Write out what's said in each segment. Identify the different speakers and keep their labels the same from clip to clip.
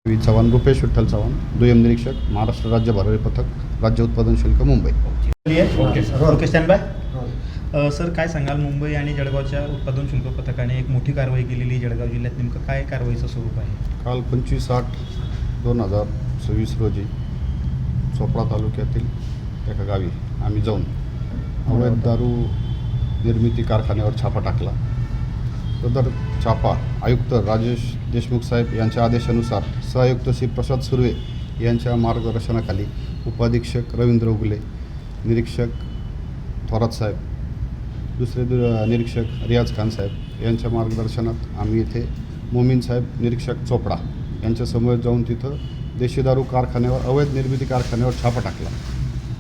Speaker 1: चव्हाण, रुपेश विठ्ठल चव्हाण, दुय्यम निरीक्षक, महाराष्ट्र राज्य भरारी पथक, राज्य उत्पादन शुल्क, Mumbai.
Speaker 2: Okay stand by. Sir काय सांगाल, मुंबई आणि जळगावच्या उत्पादन शुल्क पथकाने एक मोठी कारवाई केलेली जळगाव जिल्ह्यात, नेमकं काय कारवाईचं स्वरूप आहे?
Speaker 1: काल 25/8/2026 रोजी चोपडा तालुक्यातील एका गावी आम्ही जाऊन अवैध दारू निर्मिती कारखान्यावर छापा टाकला. सदर छापा आयुक्त राजेश देशमुख साहेब यांच्या आदेशानुसार सहआयुक्त श्री प्रसाद सुर्वे यांच्या मार्गदर्शनाखाली उपाधीक्षक रवींद्र उगले, निरीक्षक थोरात साहेब, दुसरे निरीक्षक रियाज खान साहेब यांच्या मार्गदर्शनात आम्ही इथे मोमीन साहेब निरीक्षक चोपडा यांच्यासमोर जाऊन तिथं देशी दारू कारखान्यावर, अवैध निर्मिती कारखान्यावर छापा टाकला.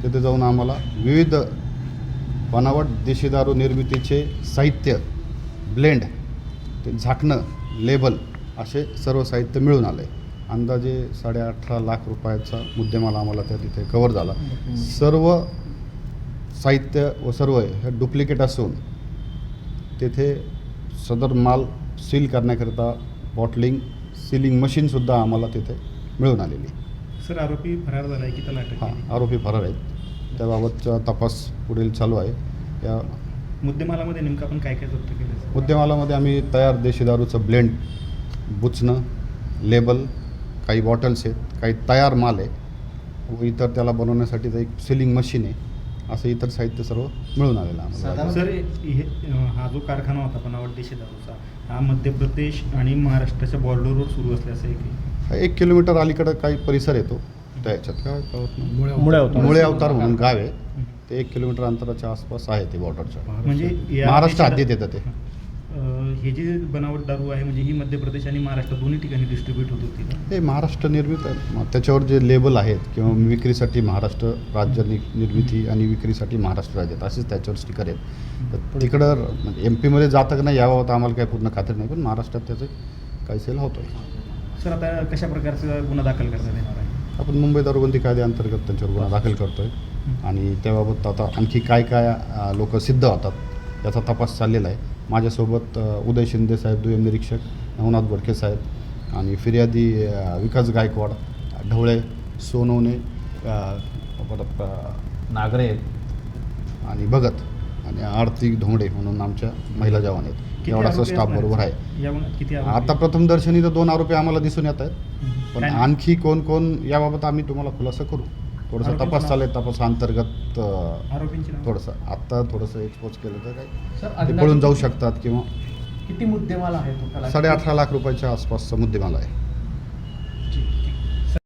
Speaker 1: तिथे जाऊन आम्हाला विविध बनावट देशी दारू निर्मितीचे साहित्य, ब्लेंड, ते झाकणं, लेबल असे सर्व साहित्य मिळून आलं आहे. अंदाजे 18.5 लाख रुपयाचा मुद्देमाल आम्हाला त्या तिथे कव्हर झाला. सर्व साहित्य व सर्व हे डुप्लिकेट असून तेथे सदर माल सील करण्याकरिता बॉटलिंग, सीलिंग मशीनसुद्धा आम्हाला तिथे मिळून आलेली.
Speaker 2: सर, आरोपी फरार झाला आहे की त्याला अटक केली?
Speaker 1: आरोपी फरार आहेत. त्याबाबतचा तपास पुढील चालू आहे. या
Speaker 2: मुद्देमालामध्ये नेमकं आपण काय काय जप्त केलं?
Speaker 1: मुद्देमालामध्ये आम्ही तयार देशी दारूचं ब्लेंड, बुचणं, लेबल, काही बॉटल्स आहेत, काही तयार माल आहे व इतर त्याला बनवण्यासाठीचं एक सिलिंग मशीन आहे, असं इतर साहित्य सर्व मिळून आलेलं आम्हाला.
Speaker 2: सर, हा जो कारखाना होता बनावट देशी दारूचा, हा मध्य प्रदेश आणि महाराष्ट्राच्या बॉर्डरवर सुरू असल्याचं आहे की
Speaker 1: 1 किलोमीटर अलीकडं काही परिसर येतो, त्या ह्याच्यात काय कळत नाही, मुळे अवतार म्हणून गाव आहे, ते 1 किलोमीटर अंतराच्या आसपास आहे ते बॉर्डरच्या.
Speaker 2: म्हणजे
Speaker 1: महाराष्ट्र हद्दीत येतं ते.
Speaker 2: हे जे बनावट दारू आहे म्हणजे ही मध्य प्रदेश आणि महाराष्ट्र दोन्ही ठिकाणी डिस्ट्रीब्यूट होत होती ना?
Speaker 1: हे महाराष्ट्र निर्मित आहे. त्याच्यावर जे लेबल आहेत किंवा विक्रीसाठी महाराष्ट्र राज्य निर्मिती आणि विक्रीसाठी महाराष्ट्र राज्यात असेच त्याच्यावर स्टिकर आहेत. तर तिकडं म्हणजे MP मध्ये जातं का नाही याबाबत आम्हाला काही पूर्ण खात्री नाही, पण महाराष्ट्रात त्याचे काही सेल होतो आहे.
Speaker 2: सर, आता कशा प्रकारचा गुन्हा दाखल करण्यात येणार आहे?
Speaker 1: आपण मुंबई दारूबंदी कायद्याअंतर्गत त्यांच्यावर गुन्हा दाखल करतो आहे आणि त्याबाबत आता आणखी काय काय लोक सिद्ध होतात याचा तपास चाललेला आहे. माझ्यासोबत उदय शिंदे साहेब, दुय्यम निरीक्षक, नवनाथ बोडके साहेब आणि फिर्यादी विकास गायकवाड, ढवळे, सोनवणे, परत नागरे आणि भगत आणि आरती धोंगडे म्हणून आमच्या महिला जवान आहेत. एवढासा स्टाफ बरोबर आहे. आता प्रथमदर्शनी तर 2 आरोपी आम्हाला दिसून येत आहेत, पण आणखी कोण कोण याबाबत आम्ही तुम्हाला खुलासा करू. थोडासा तपास चालू आहे. तपासाअंतर्गत थोडंसं आत्ता थोडंसं एक्सपोज केलं तर काय ते पळून जाऊ शकतात किंवा
Speaker 3: किती मुद्देमाल आहे तो?
Speaker 1: 18.5 लाख रुपयाच्या आसपासचा मुद्देमाल आहे.